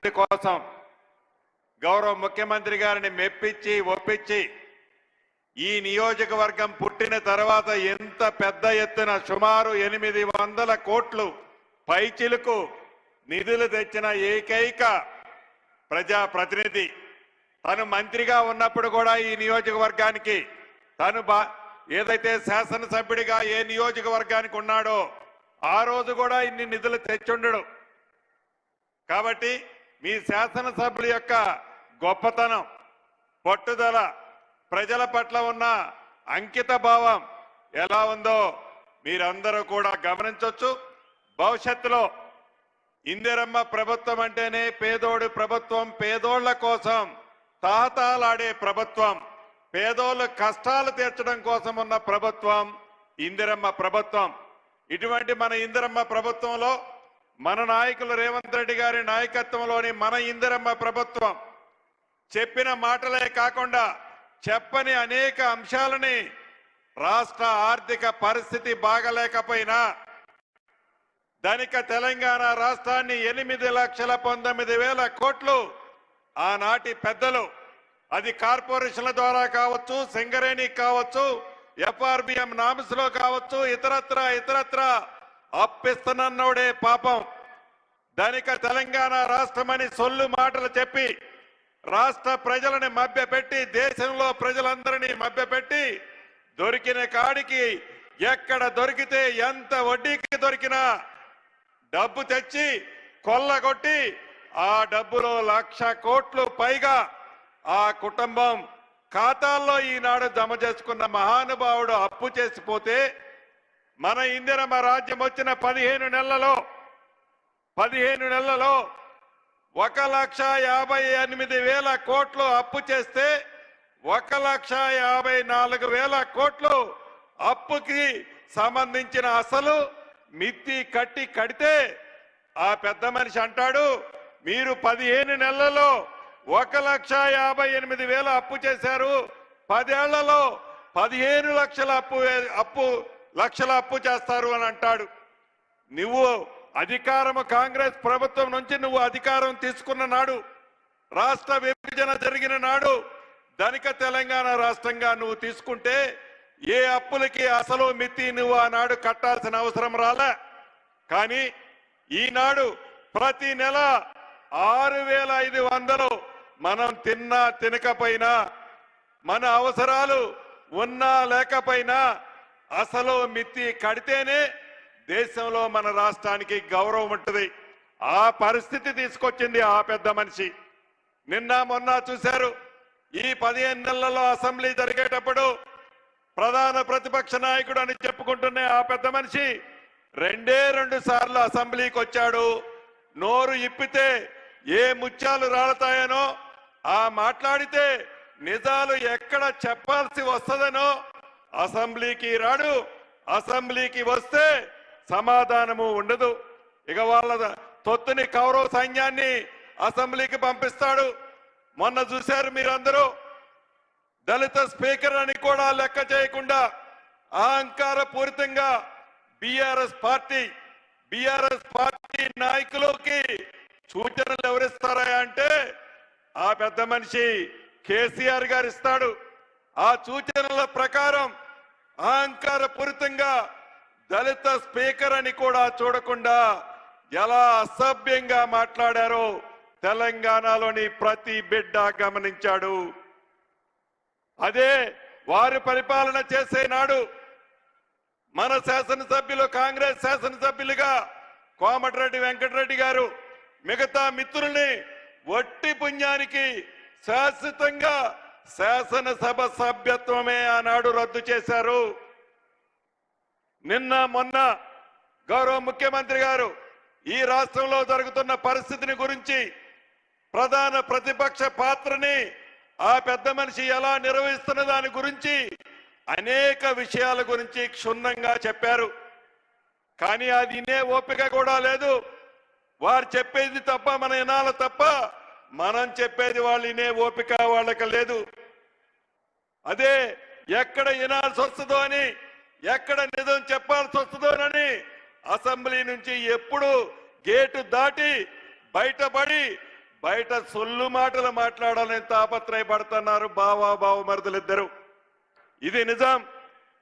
కోసం గౌరవ ముఖ్యమంత్రి గారిని మెప్పించి ఒప్పించి ఈ నియోజకవర్గం పుట్టిన తర్వాత ఎంత పెద్ద ఎత్తున సుమారు 800 కోట్లు పైచిలుకు నిధులు తెచ్చిన ఏకైక ప్రజాప్రతినిధి. తను మంత్రిగా ఉన్నప్పుడు కూడా ఈ నియోజకవర్గానికి తను ఏదైతే శాసనసభ్యుడిగా ఏ నియోజకవర్గానికి ఉన్నాడో ఆ రోజు కూడా ఇన్ని నిధులు తెచ్చుండడు. కాబట్టి మీ శాసనసభ్యుల యొక్క గొప్పతనం, పట్టుదల, ప్రజల పట్ల ఉన్న అంకిత భావం ఎలా ఉందో మీరందరూ కూడా గమనించవచ్చు. భవిష్యత్తులో ఇందిరమ్మ ప్రభుత్వం అంటేనే పేదోడి ప్రభుత్వం, పేదోళ్ల కోసం తాహతాలాడే ప్రభుత్వం, పేదోళ్ళ కష్టాలు తీర్చడం కోసం ఉన్న ప్రభుత్వం ఇందిరమ్మ ప్రభుత్వం. ఇటువంటి మన ఇందిరమ్మ ప్రభుత్వంలో మన నాయకులు రేవంత్ రెడ్డి గారి నాయకత్వంలోని మన ఇందిరమ్మ ప్రభుత్వం చెప్పిన మాటలే కాకుండా చెప్పని అనేక అంశాలని రాష్ట్ర ఆర్థిక పరిస్థితి బాగలేకపోయినా ధనిక తెలంగాణ రాష్ట్రాన్ని 8,19,000 కోట్లు ఆనాటి పెద్దలు, అది కార్పొరేషన్ల ద్వారా కావచ్చు, సింగరేణి కావచ్చు, FRBM నామ్స్ లో కావచ్చు, ఇతరత్ర అప్పిస్తున్నోడే పాపం ధనిక తెలంగాణ రాష్ట్రమని సొల్లు మాటలు చెప్పి రాష్ట్ర ప్రజలని మభ్యపెట్టి, దేశంలో ప్రజలందరినీ మభ్యపెట్టి దొరికిన కాడికి ఎక్కడ దొరికితే ఎంత వడ్డీకి దొరికినా డబ్బు తెచ్చి కొల్లగొట్టి ఆ డబ్బులో 1,00,000 కోట్లు పైగా ఆ కుటుంబం ఖాతాల్లో ఈనాడు జమ చేసుకున్న మహానుభావుడు అప్పు చేసిపోతే మన ఇందిరమ్మ రాజ్యం వచ్చిన 15 నెలలలో 1,58,000 కోట్లు అప్పు చేస్తే 1,54,000 కోట్లు అప్పుకి సంబంధించిన అసలు మిత్తి కడితే ఆ పెద్ద మనిషి అంటాడు, మీరు 15 నెలలలో 1,58,000 అప్పు చేశారు, 10 ఏళ్లలో 15 లక్షల అప్పు చేస్తారు అని అంటాడు. నువ్వు అధికారము కాంగ్రెస్ ప్రభుత్వం నుంచి నువ్వు అధికారం తీసుకున్న నాడు, రాష్ట్ర విభజన జరిగిన నాడు ధనిక తెలంగాణ రాష్ట్రంగా నువ్వు తీసుకుంటే ఏ అప్పులకి అసలు మితి నువ్వు ఆనాడు కట్టాల్సిన అవసరం రాలే. కానీ ఈనాడు ప్రతి నెల 6,500 మనం తిన్నా తినకపోయినా, మన అవసరాలు ఉన్నా లేకపోయినా అసలు మితి కడితేనే దేశంలో మన రాష్ట్రానికి గౌరవం ఉంటుంది. ఆ పరిస్థితి తీసుకొచ్చింది ఆ పెద్ద మనిషి. నిన్న మొన్న చూశారు, ఈ 15 నెలల్లో అసెంబ్లీ జరిగేటప్పుడు ప్రధాన ప్రతిపక్ష నాయకుడు అని చెప్పుకుంటున్న ఆ పెద్ద మనిషి 2 సార్లు అసెంబ్లీకి వచ్చాడు. నోరు ఇప్పితే ఏ ముత్యాలు రాలతాయనో, ఆ మాట్లాడితే నిజాలు ఎక్కడ చెప్పాల్సి వస్తుందనో అసెంబ్లీకి రాడు. అసెంబ్లీకి వస్తే సమాధానము ఉండదు. ఇక వాళ్ళ తొత్తుని కౌరవ సైన్యాన్ని అసెంబ్లీకి పంపిస్తాడు. మొన్న చూశారు మీరందరూ, దళిత స్పీకర్ అని కూడా లెక్క చేయకుండా అహంకార పూరితంగా బీఆర్ఎస్ పార్టీ నాయకులకి సూచనలు ఎవరిస్తారా అంటే ఆ పెద్ద మనిషి కేసీఆర్ గారు ఇస్తాడు. ఆ సూచనల ప్రకారం అహంకార పూరితంగా దళిత స్పీకర్ అని కూడా చూడకుండా ఎలా అసభ్యంగా మాట్లాడారో తెలంగాణలోని ప్రతి బిడ్డ గమనించాడు. అదే వారు పరిపాలన చేసే నాడు మన శాసనసభ్యులు, కాంగ్రెస్ శాసనసభ్యులుగా కోమటిరెడ్డి వెంకటరెడ్డి గారు మిగతా మిత్రుల్ని వట్టి పుణ్యానికి శాశ్వతంగా శాసనసభ సభ్యత్వమే ఆనాడు రద్దు చేశారు. నిన్న మొన్న గౌరవ ముఖ్యమంత్రి గారు ఈ రాష్ట్రంలో జరుగుతున్న పరిస్థితిని గురించి, ప్రధాన ప్రతిపక్ష పాత్రని ఆ పెద్ద మనిషి ఎలా నిర్వహిస్తున్న దాని గురించి అనేక విషయాల గురించి క్షుణ్ణంగా చెప్పారు. కానీ అది వినే ఓపిక కూడా లేదు. వారు చెప్పేది తప్ప మన వినాల తప్ప మనం చెప్పేది వాళ్ళు వినే ఓపిక వాళ్ళకి లేదు. అదే ఎక్కడ వినాల్సి వస్తుందో అని, ఎక్కడ నిజం చెప్పాల్సి వస్తుందోనని అసెంబ్లీ నుంచి ఎప్పుడు గేటు దాటి బయటపడి బయట సొల్లు మాటలు మాట్లాడాలని తాపత్రయపడుతున్నారు బావమరుదులిద్దరు. ఇది నిజం.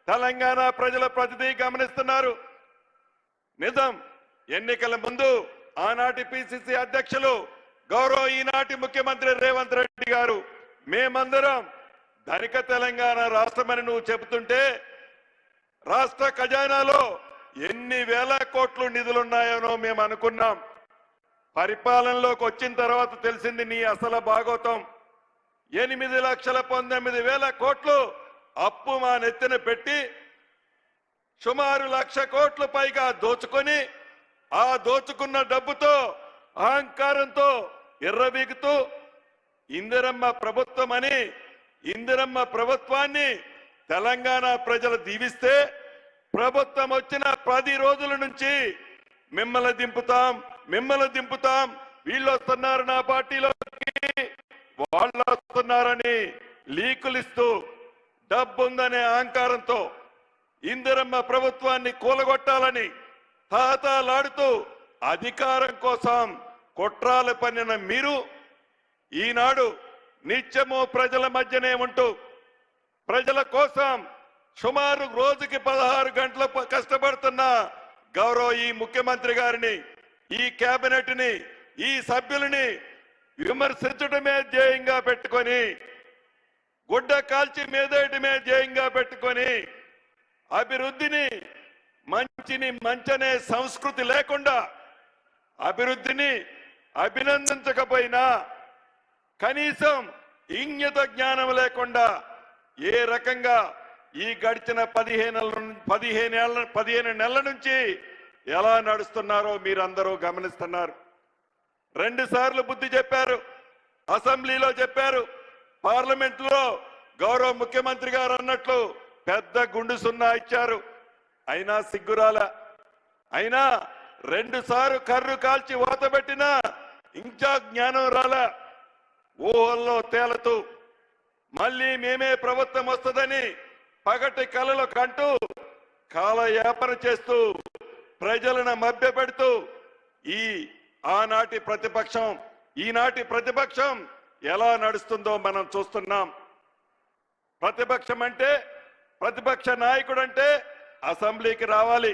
తెలంగాణ ప్రజల ప్రతిదీ గమనిస్తున్నారు. నిజం. ఎన్నికల ముందు ఆనాటి పిసిసి అధ్యక్షులు గౌరవ ఈనాటి ముఖ్యమంత్రి రేవంత్ రెడ్డి గారు మేమందరం ధనిక తెలంగాణ రాష్ట్రమని నువ్వు చెబుతుంటే రాష్ట్ర ఖజానాలో ఎన్ని వేల కోట్లు నిధులున్నాయనో మేము అనుకున్నాం. పరిపాలనలోకి వచ్చిన తర్వాత తెలిసింది నీ అసలు భాగోతం. 8,19,000 కోట్లు అప్పు మా నెత్తిన పెట్టి సుమారు 1,00,000 కోట్ల పైగా దోచుకొని ఆ దోచుకున్న డబ్బుతో అహంకారంతో ఎర్రబీగుతూ ఇందిరమ్మ ప్రభుత్వం అని ఇందిరమ్మ ప్రభుత్వాన్ని తెలంగాణ ప్రజలు దీవిస్తే ప్రభుత్వం వచ్చిన 10 రోజుల నుంచి మిమ్మల్ని దింపుతాం వీళ్ళు వస్తున్నారు నా పార్టీలోకి వాళ్ళు వస్తున్నారని లీకులిస్తూ డబ్బుందనే అహంకారంతో ఇందిరమ్మ ప్రభుత్వాన్ని కూలగొట్టాలని తాతాలాడుతూ అధికారం కోసం కుట్రాలు పన్నిన మీరు ఈనాడు నిత్యము ప్రజల మధ్యనే ఉంటూ ప్రజల కోసం సుమారు రోజుకి 16 గంటలు కష్టపడుతున్న గౌరవ ఈ ముఖ్యమంత్రి గారిని ఈ కేబినెట్ ని ఈ సభ్యులని విమర్శించడమే ధ్యేయంగా పెట్టుకొని గుడ్డ కాల్చి మీదేయడమే ధ్యేయంగా పెట్టుకొని అభివృద్ధిని మంచనే సంస్కృతి లేకుండా అభివృద్ధిని అభినందించకపోయినా కనీసం ఇంగిత జ్ఞానం లేకుండా ఏ రకంగా ఈ గడిచిన 15 నెలల నుంచి ఎలా నడుస్తున్నారో మీరందరూ గమనిస్తున్నారు. 2 సార్లు బుద్ధి చెప్పారు, అసెంబ్లీలో చెప్పారు, పార్లమెంట్ లో గౌరవ ముఖ్యమంత్రి గారు అన్నట్లు పెద్ద గుండు సున్నా ఇచ్చారు. అయినా సిగ్గురాల. అయినా 2 సార్లు కర్రు కాల్చి ఓతబెట్టినా ఇంకా జ్ఞానం రాల. ఊహల్లో తేలతూ మళ్ళీ మేమే ప్రభుత్వం వస్తుందని పగటి కలలు కంటూ కాలయాపన చేస్తూ ప్రజలను మభ్యపెడుతూ ఈనాటి ప్రతిపక్షం ఎలా నడుస్తుందో మనం చూస్తున్నాం. ప్రతిపక్షం అంటే ప్రతిపక్ష నాయకుడు అంటే అసెంబ్లీకి రావాలి.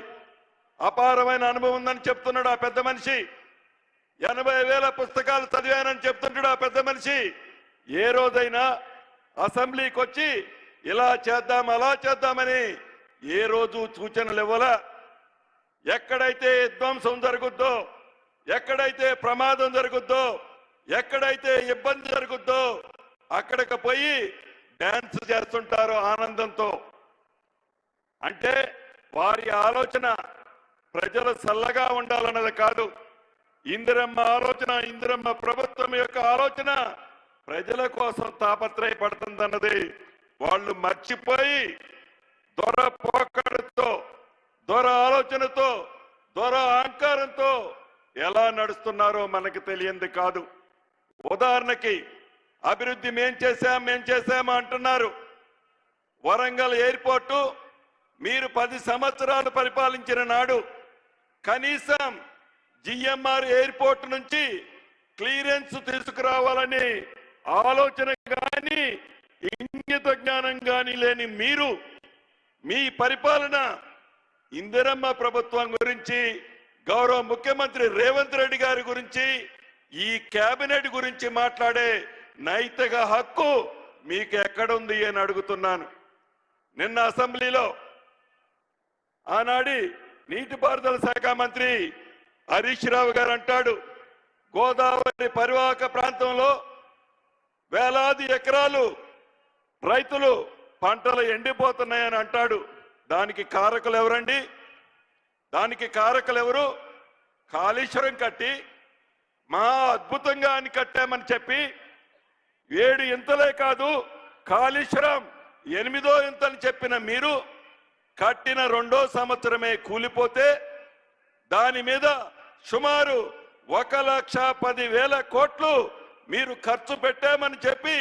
అపారమైన అనుభవం ఉందని చెప్తున్నాడు ఆ పెద్ద మనిషి. 80,000 పుస్తకాలు చదివానని చెప్తుంటాడు ఆ పెద్ద మనిషి. ఏ రోజైనా అసెంబ్లీకి వచ్చి ఇలా చేద్దాం అలా చేద్దామని ఏ రోజు సూచనలు ఇవ్వాలా? ఎక్కడైతే విధ్వంసం జరుగుద్దో, ఎక్కడైతే ప్రమాదం జరుగుద్దో, ఎక్కడైతే ఇబ్బంది జరుగుద్దో అక్కడికి పోయి డాన్స్ చేస్తుంటారు ఆనందంతో. అంటే వారి ఆలోచన ప్రజలు చల్లగా ఉండాలన్నది కాదు. ఇందిరమ్మ ఆలోచన, ఇందిరమ్మ ప్రభుత్వం యొక్క ఆలోచన ప్రజల కోసం తాపత్రయపడుతుందన్నది వాళ్ళు మర్చిపోయి దొర పోకడతో, దొర ఆలోచనతో, దొర అహంకారంతో ఎలా నడుస్తున్నారో మనకు తెలియంది కాదు. ఉదాహరణకి అభివృద్ధి మేం చేశామా అంటున్నారు. వరంగల్ ఎయిర్పోర్టు మీరు 10 సంవత్సరాలు పరిపాలించిన నాడు కనీసం జిఎంఆర్ ఎయిర్పోర్ట్ నుంచి క్లియరెన్స్ తీసుకురావాలని ఆలోచన కానీ ఇంగిత జ్ఞానం కానీ లేని మీరు మీ పరిపాలన ఇందిరమ్మ ప్రభుత్వం గురించి, గౌరవ ముఖ్యమంత్రి రేవంత్ రెడ్డి గారి గురించి, ఈ కేబినెట్ గురించి మాట్లాడే నైతిక హక్కు మీకు ఎక్కడుంది అని అడుగుతున్నాను. నిన్న అసెంబ్లీలో ఆనాడి నీటిపారుదల శాఖ మంత్రి హరీష్ రావు గారు అంటాడు, గోదావరి పరివాహక ప్రాంతంలో వేలాది ఎకరాలు రైతులు పంటలు ఎండిపోతున్నాయని అంటాడు. దానికి కారకులు ఎవరండి? దానికి కారకులు ఎవరు? కాళేశ్వరం కట్టి మా అద్భుతంగా అని కట్టామని చెప్పి 7 ఇంతలే కాదు కాళేశ్వరం 8వ ఇంతని చెప్పిన మీరు కట్టిన 2వ సంవత్సరమే కూలిపోతే దాని మీద సుమారు 1,10,000 కోట్లు మీరు ఖర్చు పెట్టామని చెప్పి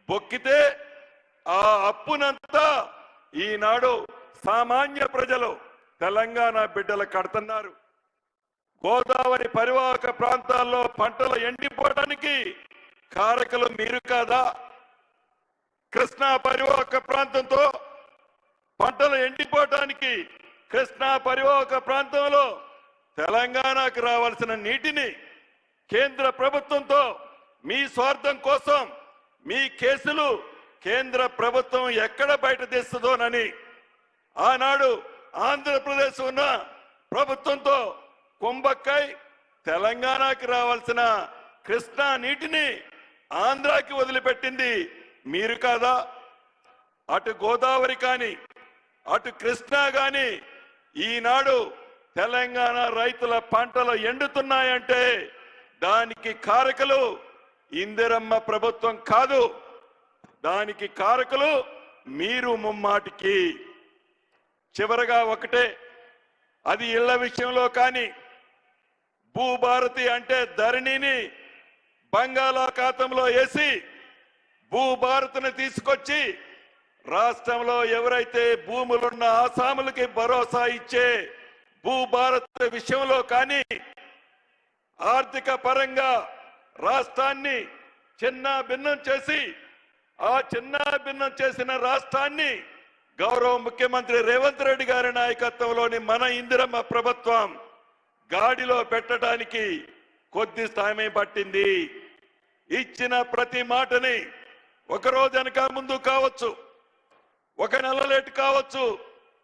బొక్కితే ఆ అప్పునంతా ఈనాడు సామాన్య ప్రజలు తెలంగాణ బిడ్డలు కడుతున్నారు. గోదావరి పరివాహక ప్రాంతాల్లో పంటలు ఎండిపోవడానికి కారకులు మీరు కాదా? కృష్ణా పరివాహక ప్రాంతంతో పంటలు ఎండిపోవడానికి కృష్ణా పరివాహక ప్రాంతంలో తెలంగాణకు రావాల్సిన నీటిని కేంద్ర ప్రభుత్వంతో మీ స్వార్థం కోసం మీ కేసులు కేంద్ర ప్రభుత్వం ఎక్కడ బయట తీస్తుందోనని ఆనాడు ఆంధ్రప్రదేశ్ ఉన్న ప్రభుత్వంతో కుంభక్కై తెలంగాణకి రావాల్సిన కృష్ణా నీటిని ఆంధ్రాకి వదిలిపెట్టింది మీరు కాదా? అటు గోదావరి కానీ అటు కృష్ణా కానీ ఈనాడు తెలంగాణ రైతుల పంటలు ఎండుతున్నాయంటే దానికి కారకులు ఇందిరమ్మ ప్రభుత్వం కాదు, దానికి కారకులు మీరు ముమ్మాటికి. చివరగా ఒకటే, అది ఇళ్ల విషయంలో కానీ భూభారతి అంటే ధరణిని బంగాళాఖాతంలో వేసి భూభారతిని తీసుకొచ్చి రాష్ట్రంలో ఎవరైతే భూములున్న ఆసాములకి భరోసా ఇచ్చే భూభారతి విషయంలో కానీ ఆర్థిక పరంగా రాష్ట్రాన్ని చిన్న భిన్నం చేసి ఆ చిన్న భిన్నం చేసిన రాష్ట్రాన్ని గౌరవ ముఖ్యమంత్రి రేవంత్ రెడ్డి గారి నాయకత్వంలోని మన ఇందిరమ్మ ప్రభుత్వం గాడిలో పెట్టడానికి కొద్ది సమయం పట్టింది. ఇచ్చిన ప్రతి మాటని ఒక రోజు వెనక ముందు కావచ్చు, ఒక నెల లేటు కావచ్చు,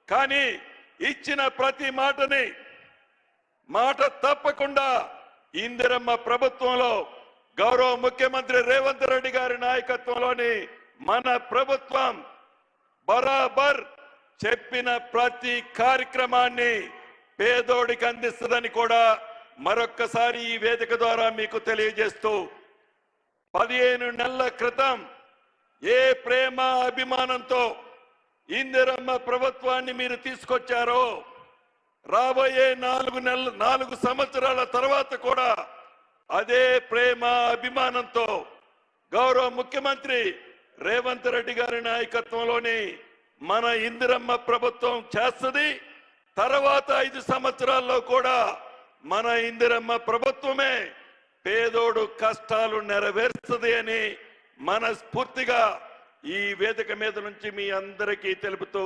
కానీ ఇచ్చిన ప్రతి మాటని మాట తప్పకుండా ఇందిరమ్మ ప్రభుత్వంలో గౌరవ ముఖ్యమంత్రి రేవంత్ రెడ్డి గారి నాయకత్వంలోని మన ప్రభుత్వం బరాబర్ చెప్పిన ప్రతి కార్యక్రమాన్ని పేదోడికి అందిస్తుందని కూడా మరొక్కసారి ఈ వేదిక ద్వారా మీకు తెలియజేస్తూ 15 నెలల క్రితం ఏ ప్రేమ అభిమానంతో ఇందిరమ్మ ప్రభుత్వాన్ని మీరు తీసుకొచ్చారో రాబోయే 4 సంవత్సరాల తర్వాత కూడా అదే ప్రేమ అభిమానంతో గౌరవ ముఖ్యమంత్రి రేవంత్ రెడ్డి గారి నాయకత్వంలోని మన ఇందిరమ్మ ప్రభుత్వం చేస్తుంది. తర్వాత 5 సంవత్సరాల్లో కూడా మన ఇందిరమ్మ ప్రభుత్వమే పేదోడు కష్టాలు నెరవేరుస్తుంది అని మనస్ఫూర్తిగా ఈ వేదిక మీద నుంచి మీ అందరికీ తెలుపుతూ